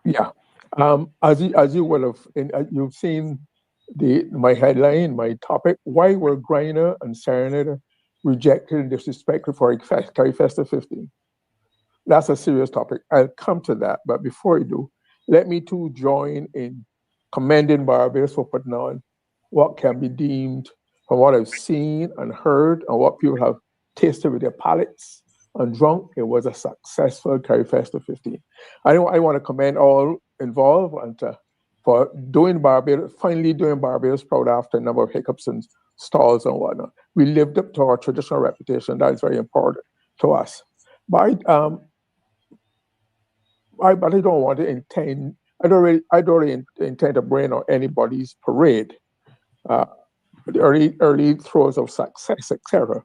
Yeah. As you would have, you've seen my headline, my topic. Why were Griner and Serenade rejected and disrespected for Carry Festa 15? That's a serious topic. I'll come to that, but before I do, let me too join in commending Barbados for putting on what can be deemed, from what I've seen and heard, and what people have tasted with their palates and drunk. It was a successful Carry Festa 15. I want to commend all involved and for doing Barbados, finally doing Barbados proud after a number of hiccups and stalls and whatnot. We lived up to our traditional reputation. That is very important to us. But but I don't want to intend. I don't really intend to bring on anybody's parade, uh, the early throes of success, etc.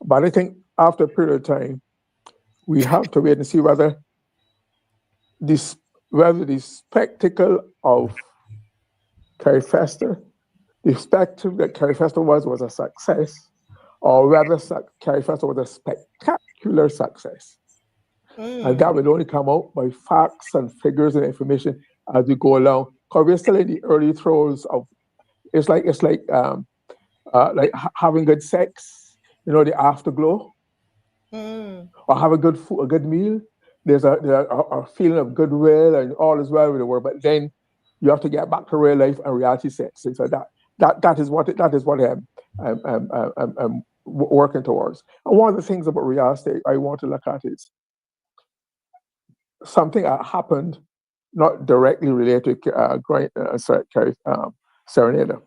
But I think after a period of time, we have to wait and see this whether the spectacle of Carrie Fester, the spectacle that Carrie Fester was a success, or whether Carrie Fester was a spectacular success. And that Mm. will only come out by facts and figures and information as we go along. Because we're still in the early throes of it's like having good sex, the afterglow, Mm. or have a good food, a good meal. There's a feeling of goodwill and all is well with the world, but then you have to get back to real life and reality sets. So that is what I'm working towards. And one of the things about real estate I want to look at is something that happened not directly related to Serenada.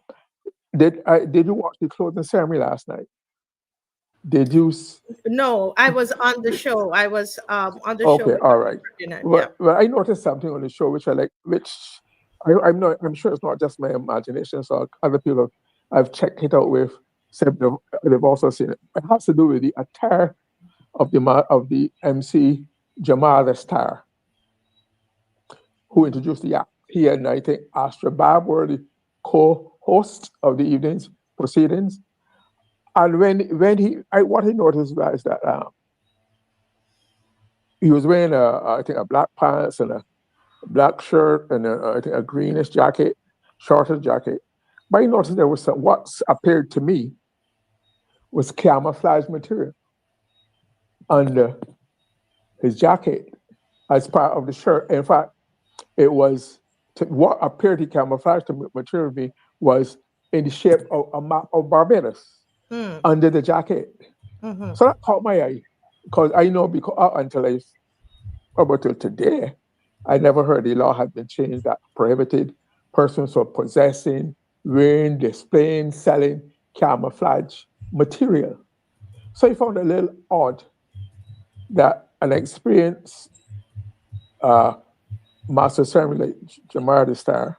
Did you watch the closing ceremony last night? Did you? No, I was on the show. I was on the show Okay, with all Dr. right. Ferdinand. Yeah. Well, I noticed something on the show which I like, which I'm not. I'm sure it's not just my imagination. So other people I've checked it out with said they've also seen it. It has to do with the attire of the MC Jamal the Star, who introduced the act. He and I think Astra Bab were the co-hosts of the evening's proceedings. And what he noticed was that he was wearing I think a black pants and a black shirt and I think a greenish jacket, shorter jacket. But I noticed there was what appeared to me was camouflage material under his jacket as part of the shirt. In fact, it was what appeared to camouflage to material to me was in the shape of a map of Barbados Mm. under the jacket. Mm-hmm. So that caught my eye because I know because until up until today, I never heard the law had been changed that prohibited persons from possessing, wearing, displaying, selling camouflage material. So I found it a little odd that an experienced uh, master ceremony like Jamar the Star,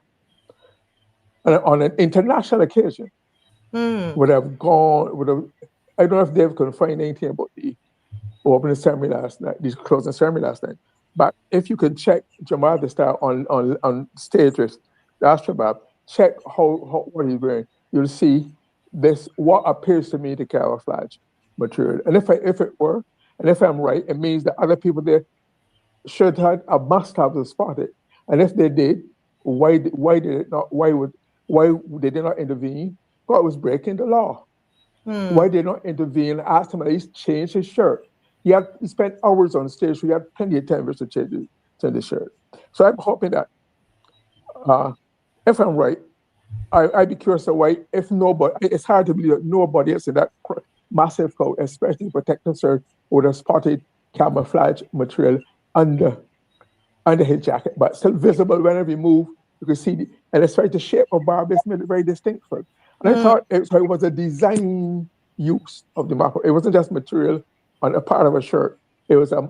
on an international occasion, Mm. would have. I don't know if Dave can find anything about the opening ceremony last night, the closing ceremony last night. But if you can check Jamal the Star on stage with the Astrobab, check how what he's wearing. You'll see this what appears to me the camouflage material. And if it were, and if I'm right, it means that other people there should have must have spotted. And if they did, why did it not? Why they did not intervene? God was breaking the law. Why Mm. did not intervene? Asked him at least change his shirt. He spent hours on stage, so he had plenty of time to change the shirt. So I'm hoping that uh, if I'm right, I'd be curious of why if nobody, it's hard to believe that nobody else in that massive crowd, especially protective shirt, would have spotted camouflage material under under his jacket, but still visible whenever he moved. You could see, and it's right, the shape of Barbados made it very distinct for him. And I Mm. thought it was a design use of the map. It wasn't just material on a part of a shirt. It was the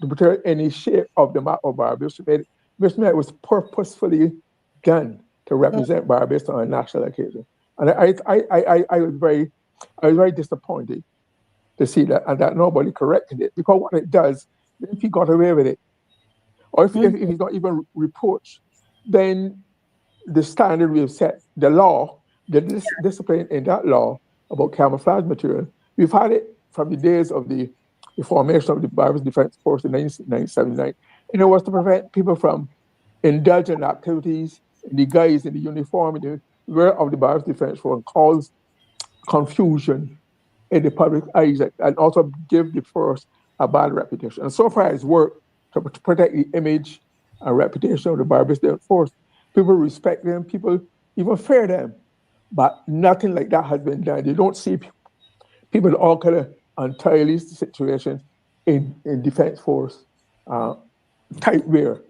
material in the shape of the map of Barbados. Which made it was purposefully done to Mm. represent Barbados on a national occasion. And I was very disappointed to see that and that nobody corrected it because what it does, if he got away with it, or if he's not even reproached, then the standard we have set, the law, the discipline in that law about camouflage material, we've had it from the days of the the formation of the Barbers Defense Force in 1979. And it was to prevent people from indulging activities in the guise in the uniform in the wear of the Barbers Defense Force and cause confusion in the public eyes and also give the force a bad reputation. And so far, it's worked to protect the image and reputation of the Barbers Defense Force. People respect them, people even fear them, but nothing like that has been done. You don't see people in all kind of entirely situations in defense force uh, type wear.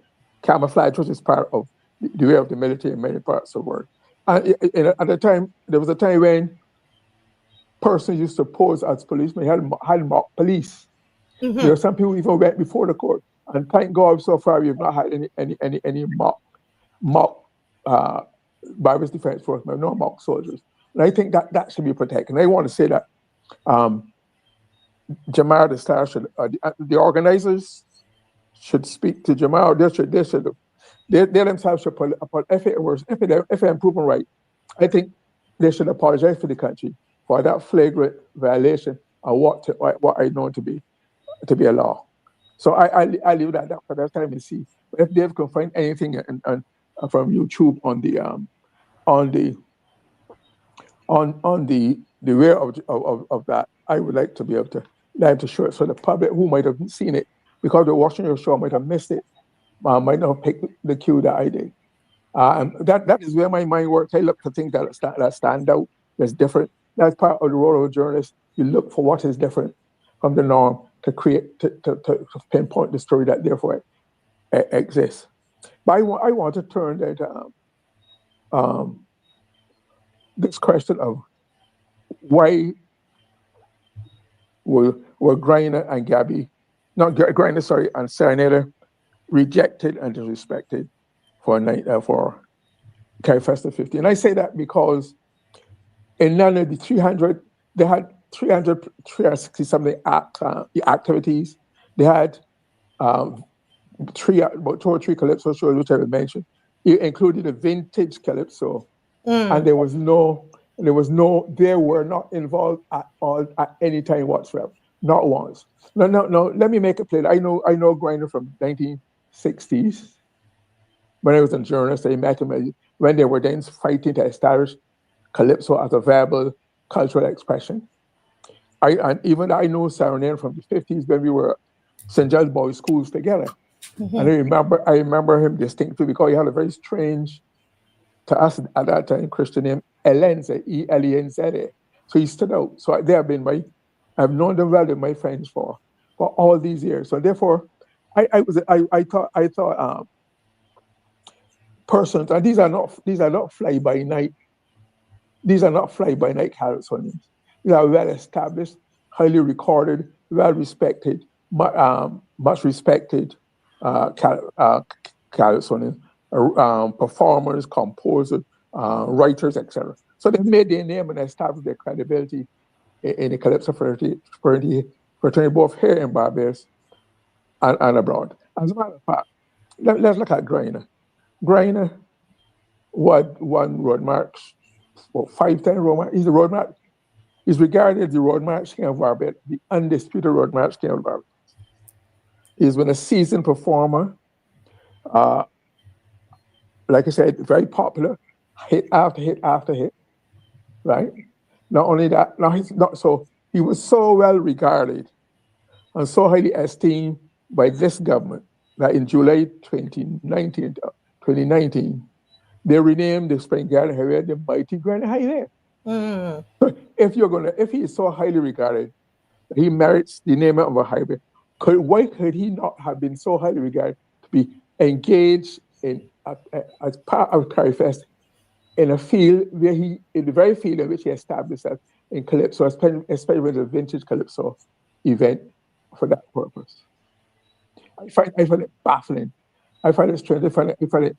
Camouflage, which is part of the way of the military in many parts of the world. And at the time, there was a time when persons used to pose as policemen, had mock police. There Mm-hmm. are some people even went before the court. And thank God, so far, we have not had any mock uh, Barbers Defense Force, no mock soldiers. And I think that should be protected. And I want to say that um, Jamar the Star should, the organizers should speak to Jamar. They themselves should put, if I'm proven right, I think they should apologize to the country for that flagrant violation of what I know to be a law. So I leave that for that time and see. But if Dave can find anything from YouTube on the on the way of that, I would like to be able to show it so the public who might have seen it because they're watching your show might have missed it, might not have picked the cue that I did. And that is where my mind works. I look for things that stand out, that's different. That's part of the role of a journalist. You look for what is different from the norm to create to pinpoint the story that therefore exists. But I want to turn that um, this question of why were Griner and Gabby, not Griner, sorry, and Serenada rejected and disrespected for Carrie Festa 50. And I say that because in none of the 300, they had 360 something activities. They had um, about 2 or 3 calypso shows, which I will mention. It included a vintage calypso, and Mm. they were not involved at all at any time whatsoever, not once. No. Let me make it clear. I know Grinder from 1960s when I was a journalist. I met him when they were then fighting to establish calypso as a viable cultural expression. And even I know Serenade from the 50s when we were St. John's Boys schools together. And Mm-hmm. I remember him distinctly because he had a very strange, to us at that time, Christian name, Elenze, Elenze. So he stood out. So they have been I've known them well, they're my friends for all these years. So therefore, I thought persons, and these are not fly by night. These are not fly by night Calypsonians. These are well established, highly recorded, well respected, much respected Calypsonians, performers, composers, writers, etc. So they've made their name and established their credibility in the Calypso fraternity both here in Barbados and abroad. As a matter of fact, let's look at Griner. Griner won road march, 5 times road march. He's a road march. He's regarded as the road march king of Barbados, the undisputed road march king of Barbados. He's been a seasoned performer. Uh, like I said, very popular, hit after hit after hit, right? Not only that, now he's not so he was so well regarded and so highly esteemed by this government that in July 2019, they renamed the Spring Garden Highway the Mighty Grand Highway. Mm. If he is so highly regarded, he merits the name of a highway. Why could he not have been so highly regarded to be engaged as part of CARIFEST in a field in the very field in which he established himself in Calypso, especially with the vintage Calypso event for that purpose? I find it baffling. I find it strange. I find it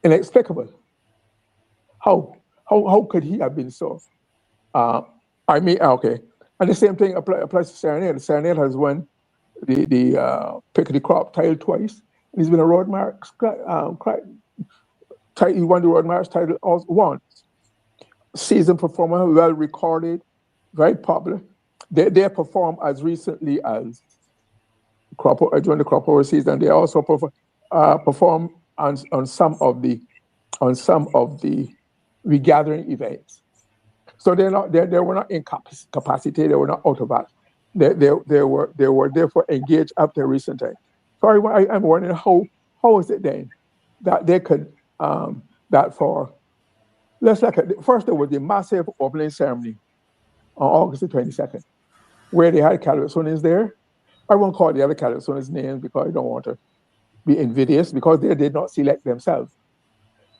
inexplicable. How how could he have been so? Uh, okay. And the same thing applies to Serenade. Serenade has won the pick of the crop title twice. And he's been a road march. He won the road march title once. Seasoned performer, well recorded, very popular. They performed as recently as during the crop over season. They also perform on on some of the regathering events. So they were not incapacitated. They were not out of that. They were therefore engaged up to recent time. So I'm wondering how is it then that they could that for let's look at first there was the massive opening ceremony on August the 22nd, where they had Californians there. I won't call the other Californians names because I don't want to be invidious because they did not select themselves.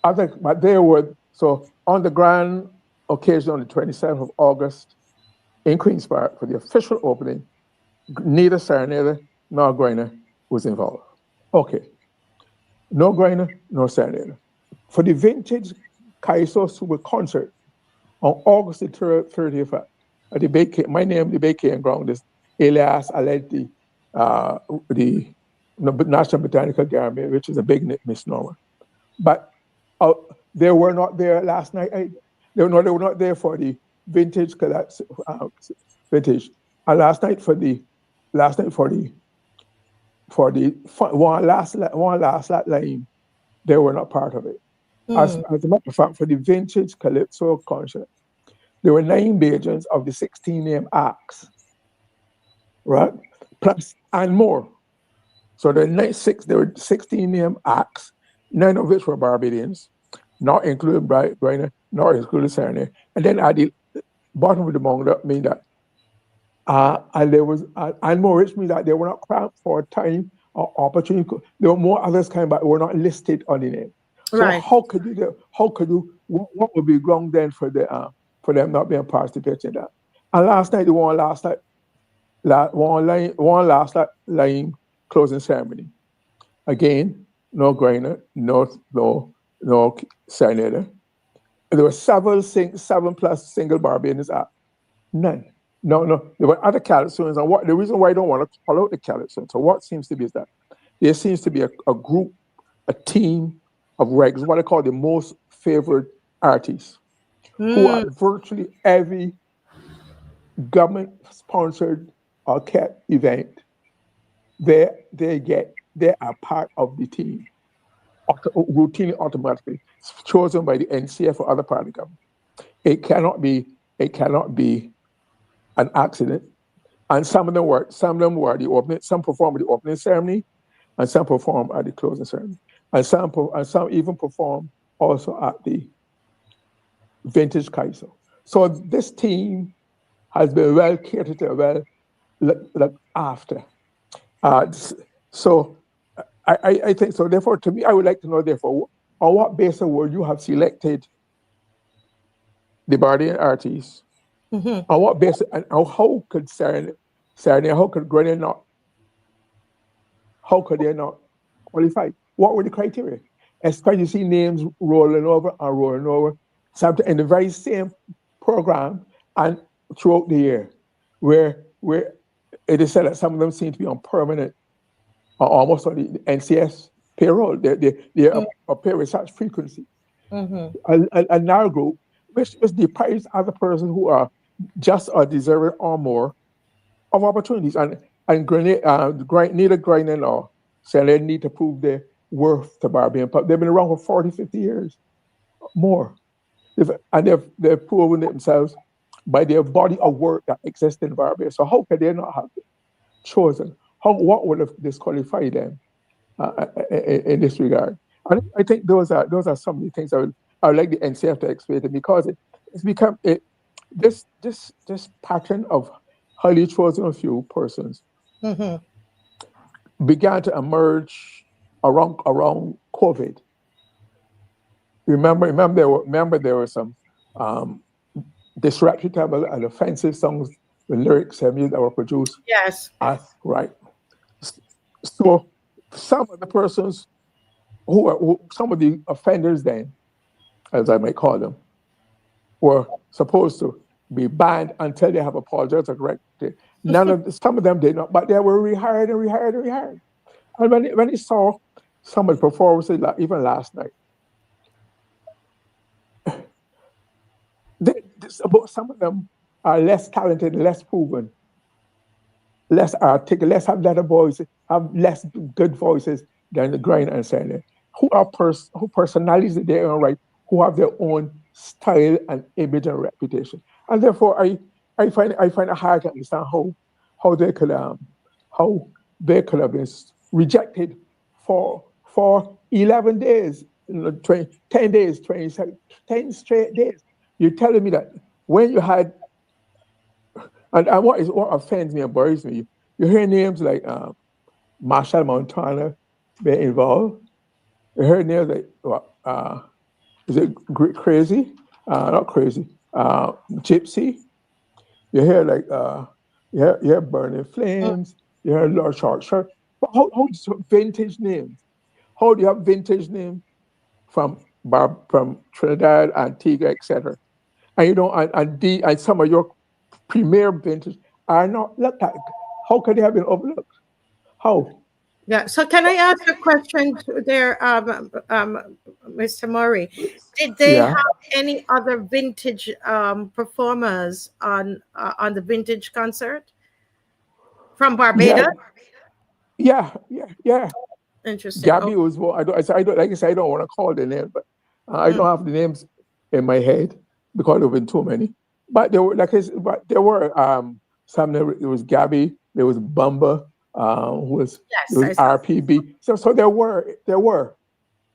But they were so on the grand occasion on the 27th of August in Queen's Park for the official opening. Neither Serenade nor Glyne was involved. Okay, no Glyne, no Serenade. For the vintage Kaiso Super concert on August the 30th at the my name, the Baking Ground is Elias Aleti, the National Botanical Garden, which is a big misnomer. But uh, they were not there last night. They were not there for the vintage collapse, vintage. And last night for the one last line, they were not part of it. As a matter of fact, for the vintage calypso concert, there were 9 Bajans of the 16 name acts, right? Plus and more. So there were 16 name acts, 9 of which were Barbadians, not including Glyne, not including Serenade. And then at the bottom of the mountain, that mean that and there was and more, which means that they were not cramped for time or opportunity. There were more others kind, but were not listed on the name. So Right. how could you what would be wrong then for them not being participating in that? And last night, the one last line closing ceremony. Again, no Glyne, no Serenade. There were seven plus single Barbadians. None. No. There were other Calypsonians. And the reason why I don't want to call out the Calypsonians, so what seems to be is that there seems to be a group, a team of regs, what I call the most favored artists, who at virtually every government-sponsored or kept event, they are part of the team, routinely, automatically, chosen by the NCF or other part of the government. It cannot be an accident. And some of them were the opening, some performed at the opening ceremony, and some performed at the closing ceremony. And some even performed also at the vintage Kaiso. So this team has been well catered to, well looked after. So I think so. Therefore, to me, I would like to know, therefore, on what basis would you have selected the Bardian artists? On what basis, and how could Serenade, how could Glyne not, how could they not qualify? What were the criteria? Especially you see names rolling over, sometimes in the very same program and throughout the year, where it is said that some of them seem to be on permanent or almost on the NCS payroll. They appear with such frequency. A narrow group, which deprives other persons who are just or deserving or more of opportunities. And neither Glyne nor Serenade need to prove their worth to Barbadian. But they've been around for 40, 50 years more. They've proven themselves by their body of work that exists in Barbados. So how could they not have been chosen? What would have disqualified them in this regard? And I think those are some of the things I would like the NCF to explain to me, because it's become this pattern of highly chosen few persons began to emerge around COVID. Remember there were some disreputable and offensive songs with lyrics and music that were produced. Yes. Right. So some of the persons some of the offenders then, as I might call them, were supposed to be banned until they have apologized or corrected. Some of them did not, but they were rehired. And when they saw some of the performances, like even last night, some of them are less talented, less proven, less articulate, less have better voices, have less good voices than the Glyne and Serenity, who personalities in their own right, who have their own style and image and reputation. And therefore I find it hard to understand how they could how they could have been rejected for 11 days, 10 days, 10 straight days. You're telling me that when you had, and what offends me and worries me, you hear names like Marshall Montana being involved. You hear names like is it crazy? Not crazy. Gypsy. You hear like you hear Burning Flames. You hear Lord Short. But how vintage names? How do you have vintage names from Trinidad, Antigua, etc.? And you don't and some of your premier vintage are not looked at. How could they have been overlooked? How? Yeah. So can I ask a question there, Mr. Murray? Did they Yeah. have any other vintage performers on the vintage concert from Yeah. Barbados? Yeah. Interesting. Gabby Oh, was one. I don't like I said, I don't want to call the name, but I mm, don't have the names in my head because there have been too many. But there were like I said, but there were some. There was Gabby. There was Bumba. Who was There yes, was I saw. RPB. So there were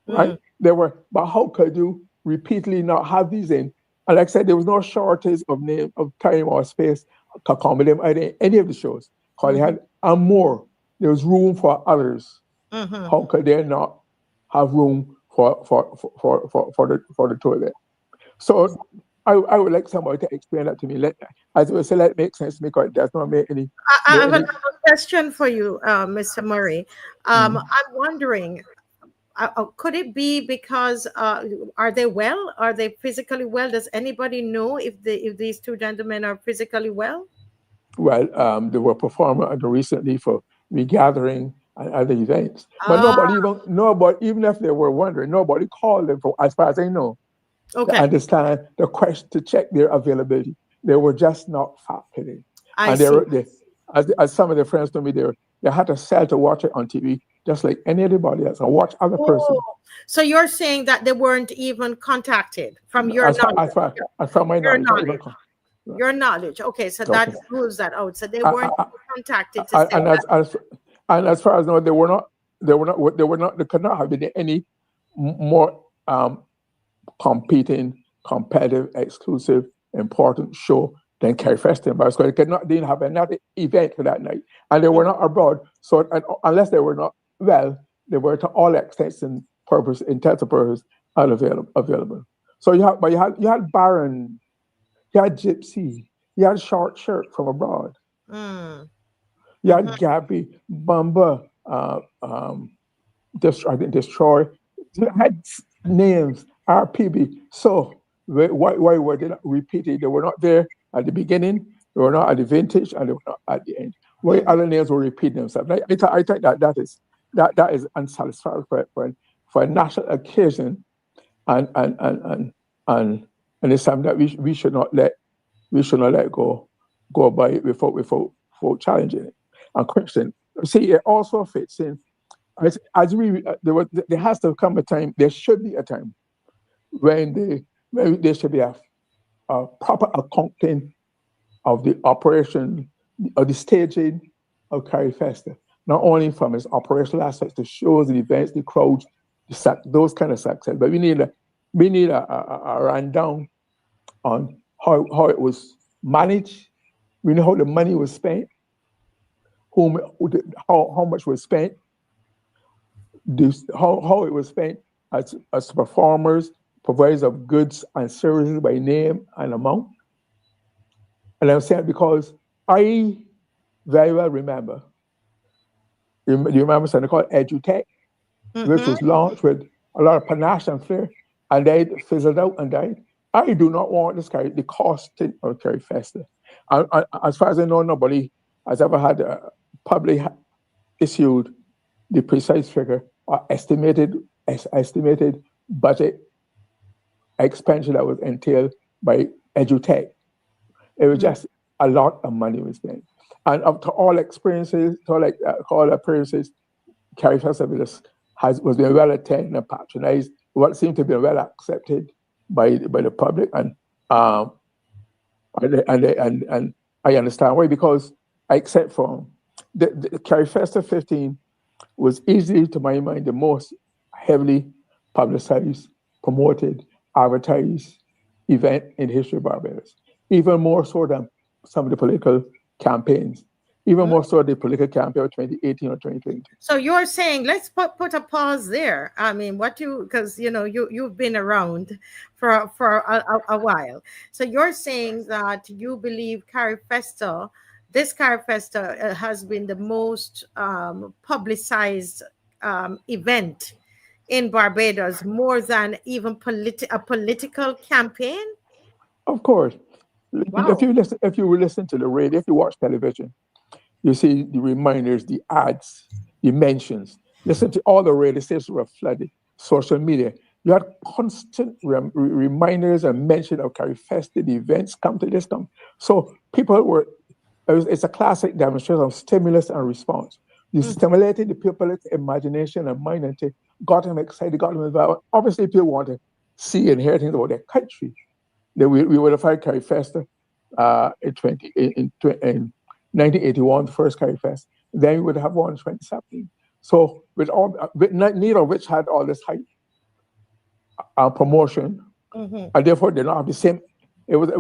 right? Mm, There were, but how could you repeatedly not have these in? And like I said, there was no shortage of name, of time or space to accommodate them at any of the shows. Because they mm-hmm, had and more. There was room for others. mm-hmm. How could they not have room for the two of them? So I would like somebody to explain that to me. As I say, let it make sense to me because it does not I make have any. another question for you, Mr. Murray. Mm. I'm wondering, could it be because are they well? Are they physically well? Does anybody know if these two gentlemen are physically well? Well, they were performing recently for regathering and other events. But Ah, even if they were wondering, nobody called them for, as far as I know, to okay. understand the question, to check their availability. They were just not factored. I And see. as some of their friends told me, they had to sell to watch it on TV, just like anybody else, and watch other Oh, person. so you're saying that they weren't even contacted from your As far knowledge? as far as far my Your knowledge, not even knowledge. come. Your knowledge. Okay, so Okay. that rules that out. So they I, weren't I, contacted to say and that. as far as I know, they could not have been any more competing, competitive, exclusive, important show than Kerry Festin. But they didn't have another event for that night, and they were not abroad. So unless they were not well, they were to all extents and purpose, intent of purpose, available. So you had Baron, you had Gypsy, you had Short Shirt from abroad. Mm, You mhm. had Gabby, Bamba, I think Destroy. You had names, RPB. So why were they not repeated? They were not there at the beginning, they were not at the vintage, and they were not at the end. Why Mhm. other names were repeating themselves? I think that is unsatisfactory for a national occasion, and and and and and, and it's something that we should not let go by it without challenging it and question. See, it also fits in as there has to come a time. There should be a time when there should be a proper accounting of the operation of the staging of Carrie Festa, not only from its operational aspects, the shows, the events, the crowds, those kind of success, but we need a rundown on how it was managed. We know how the money was spent, whom, how much was spent, how it was spent as performers, providers of goods and services by name and amount. And I'm saying because I very well remember, you remember something called EduTech, which Mhm. was launched with a lot of panache and flair, and they fizzled out and died. I do not want this carry the cost of Carry Festa. As far as I know, nobody has ever had publicly issued the precise figure or estimated budget expenditure that was entailed by EduTech. It was Mm. just a lot of money was spent. And up to all experiences, all appearances, Carrie Festival was being well attended and patronized. What seemed to be well accepted by the public, um, and I understand why, because except for the Carrie Festa 15 was easily, to my mind, the most heavily publicized, promoted, advertised event in the history of Barbados. Even more so than some of the political campaigns, even more so the political campaign of 2018 or 2020. So you're saying, let's put a pause there. I mean, what you, because you've been around for a while. So you're saying that you believe this Carrie Festa has been the most publicized event in Barbados, more than even a political campaign. Of course, Wow. if you listen to the radio, if you watch television, you see the reminders, the ads, the mentions. Listen to all the radio stations were flooded. Social media. You had constant reminders and mention of Carrie Festa, the events, come to this, come. So people were, it's a classic demonstration of stimulus and response. You stimulated the people's imagination and mind and got them excited, got them involved. Obviously, people want to see and hear things about their country. Then we would have had Carrie Festa in 1981, the first Carrie Fest. Then we would have one in 2017. So neither of which had all this hype promotion, and therefore they don't have the same. It was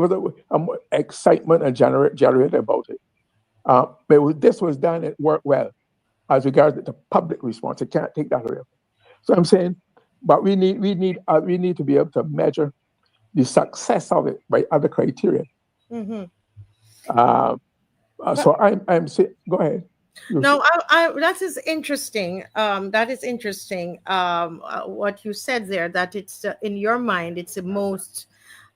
excitement and generated about it. But this was done. It worked well as regards to the public response. I can't take that away. So I'm saying, but we need to be able to measure the success of it by other criteria. So I'm saying, go ahead. No, that is interesting. That is interesting. What you said there, that it's in your mind, it's the most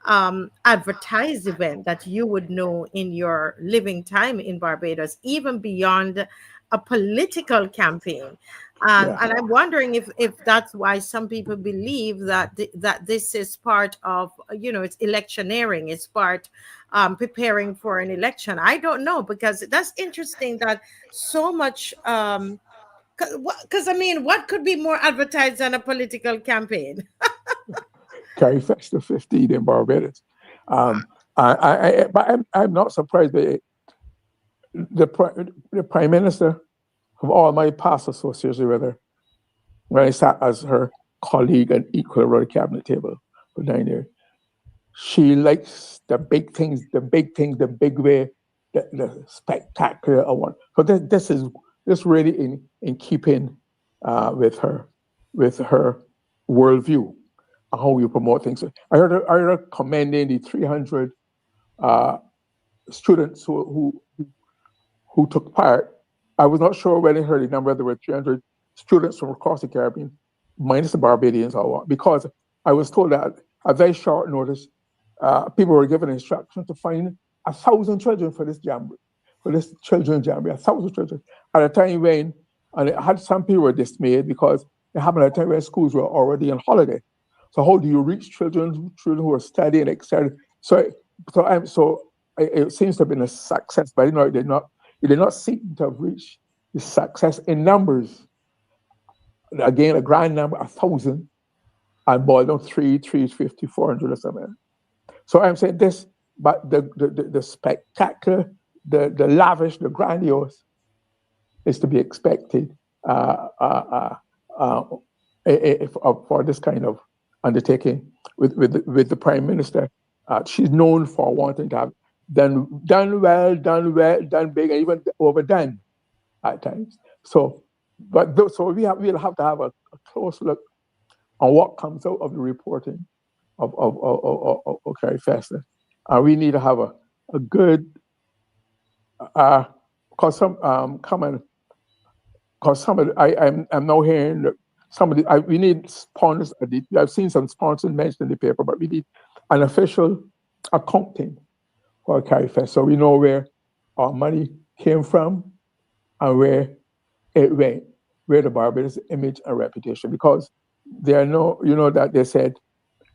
advertised event that you would know in your living time in Barbados, even beyond a political campaign. Yeah. And I'm wondering if that's why some people believe that that this is part of, it's electioneering, it's part preparing for an election. I don't know, because that's interesting that so much. Because I mean, what could be more advertised than a political campaign? Carrie Festa 15 in Barbados. But I'm not surprised that the Prime Minister of all my past associates with her, when I sat as her colleague and equal around the cabinet table for 9 years, she likes the big things, the big way, the spectacular one. So this really in keeping with her worldview, how you promote things. I heard her commending the 300 students who took part. I was not sure when I heard the number. There were 300 students from across the Caribbean, minus the Barbadians, because I was told that at very short notice, people were given instructions to find 1,000 children for this jamboree, for this children's jamboree, 1,000 children. At a time when, and it had some people were dismayed because it happened at a time when schools were already on holiday. So how do you reach children who are studying, etc.? So it seems to have been a success, but it did not seem to have reached the success in numbers. Again, a grand number, 1,000, and boiled down 350, 400 or something. So I'm saying this, but the spectacular, the lavish, the grandiose is to be expected for this kind of undertaking with the Prime Minister. She's known for wanting to have done well, done big, and even overdone at times. So we'll have to have a close look on what comes out of the reporting of Carrie Festa. We need to have a good because I'm now hearing that we need sponsors. I've seen some sponsors mentioned in the paper, but we need an official accounting for Carrie Fest, so we know where our money came from and where it went, where the Barbados image and reputation, because there are no, that they said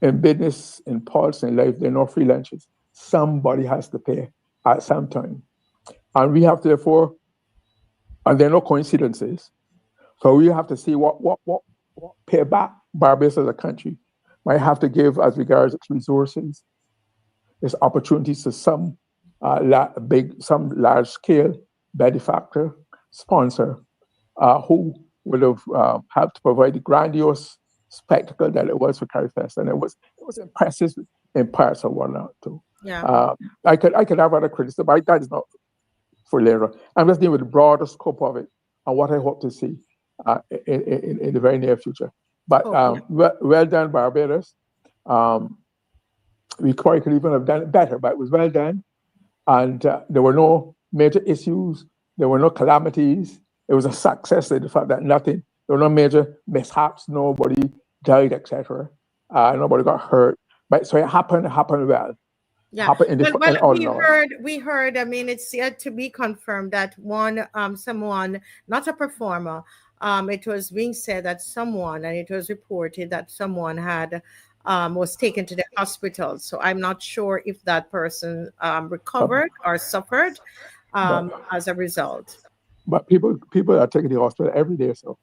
in business, in politics, in life, there are no free lunches. Somebody has to pay at some time. And we have to therefore, and there are no coincidences. So we have to see what payback Barbados as a country might have to give as regards its resources, its opportunities to some some large scale benefactor, sponsor, who would have helped to provide the grandiose spectacle that it was for CariFest, and it was impressive in parts of one or two. Yeah. I could have other criticism, but that is not for later. I'm just dealing with the broader scope of it and what I hope to see in the very near future. But Oh, yeah. well done, Barbados. Um, we quite could even have done it better, but it was well done. And there were no major issues. There were no calamities. It was a success in the fact that nothing, there were no major mishaps. Nobody died, etc. Nobody got hurt. But so it happened well. Yeah. Happened in Well, all in all. we heard, I mean, it's yet to be confirmed that someone, not a performer, it was being said that someone, and it was reported that someone was taken to the hospital. So I'm not sure if that person But, recovered or suffered but as a result. but people are taking the hospital every day, so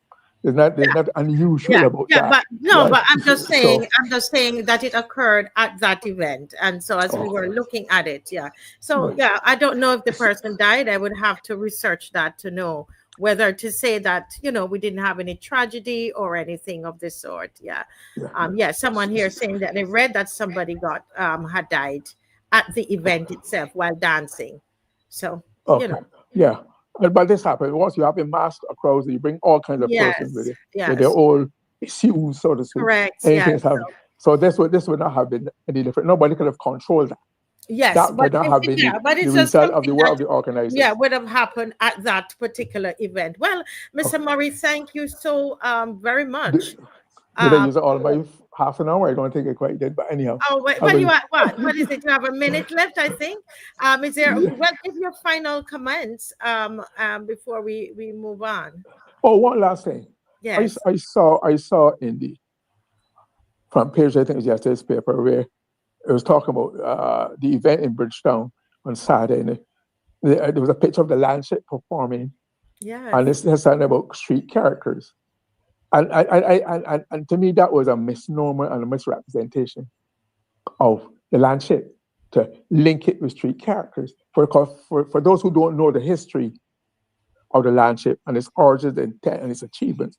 there's not unusual Yeah, about yeah, that, but no, right? but So I'm just saying that it occurred at that event. And so as we were okay, looking at it, yeah. So right. yeah, I don't know if the person died. I would have to research that to know whether to say that, we didn't have any tragedy or anything of this sort. Yeah. Yeah. Yeah, someone here saying that they read that somebody got had died at the event itself while dancing. So, you Okay. know, Yeah. But this happens. Once you have a mass across, you bring all kinds of persons yes, with their yes, own issues, so to speak. correct. Anything Yes. is happening. So this would not have been any different. Nobody could have controlled that. Yes, That but could not have been yeah, but the it's just result of the something work that of the yeah organizers. would have happened at that particular event. Well, Mr. Okay. Murray, thank you so very much. Did, did I use all For, my half an hour? I don't think I quite did. But anyhow, oh, wait, I well, you will. are what? What is it? You have a minute left, I think. Is there? Yeah. Well, give your final comments before we move on. Oh, one last thing. Yes. I saw in the front page, I think it was yesterday's paper, where it was talking about the event in Bridgetown on Saturday. And there was a picture of the Lancet performing, and Yes. it's something about street characters. And to me, that was a misnomer and a misrepresentation of the Lancet to link it with street characters. For those who don't know the history of the Lancet and its origins and its achievements,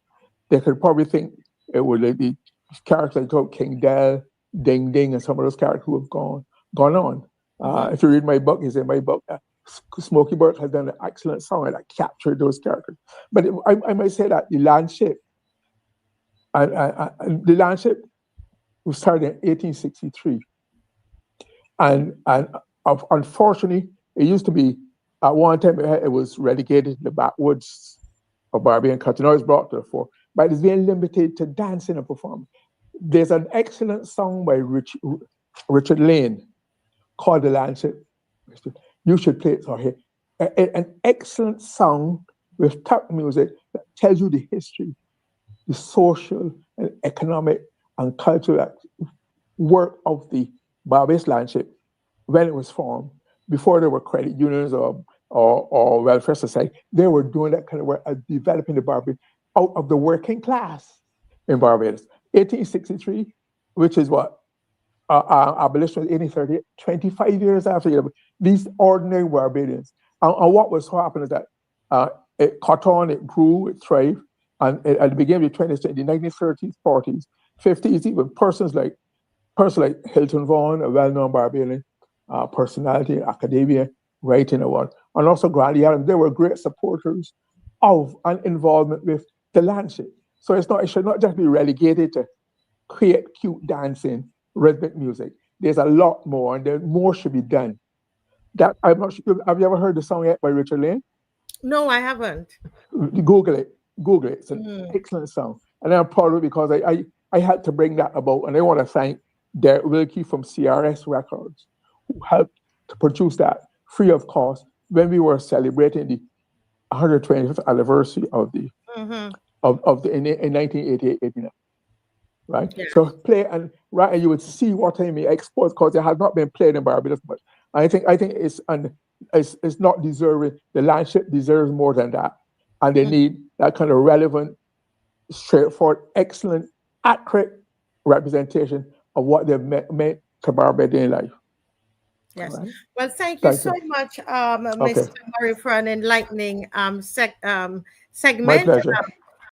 they could probably think it would like the characters like King Del, Ding Ding, and some of those characters who have gone on. Mm-hmm. If you read my book, it's in my book. Smokey Burke has done an excellent song that captured those characters. But I might say that the Landship, the Landship was started in 1863, and unfortunately, it used to be at one time it was relegated to the backwoods of Barbadian country. Now it's brought to the fore, but it's being limited to dancing and performing. There's an excellent song by Richard Lane called The Lancet. You should play it for here. An excellent song with tap music that tells you the history, the social and economic and cultural work of the Barbados Landship when it was formed, before there were credit unions or welfare society. They were doing that kind of work, developing the Barbados out of the working class in Barbados. 1863, which is what abolition was 1830, 25 years after these ordinary Barbadians. And what was happening is that it caught on, it grew, it thrived. And at the beginning of the 20th century, the 1930s, 40s, 50s, even persons like Hilton Vaughan, a well-known Barbadian personality in academia, writing award, and also Granny Adams, they were great supporters of and involvement with the Lancet. So it should not just be relegated to create cute dancing, rhythmic music. There's a lot more, and there more should be done. That I'm not sure. Have you ever heard the song yet by Richard Lane? No, I haven't. Google it. Google it. It's an Mm. excellent song, and I'm proud of it because I had to bring that about, and I want to thank Derek Wilkie from CRS Records who helped to produce that free of cost when we were celebrating the 125th anniversary of the Mm-hmm. of the in 1988, 89. Right? Yeah. So play and you would see what I mean export because it has not been played in Barbados much. I think it's is not deserving. The landship deserves more than that, and they Mm. need that kind of relevant, straightforward, excellent, accurate representation of what they've meant to Barbadian life. All Yes. right. Well, thank you Thank so you. much, Okay. Mr. Murray, for an enlightening My segment. pleasure.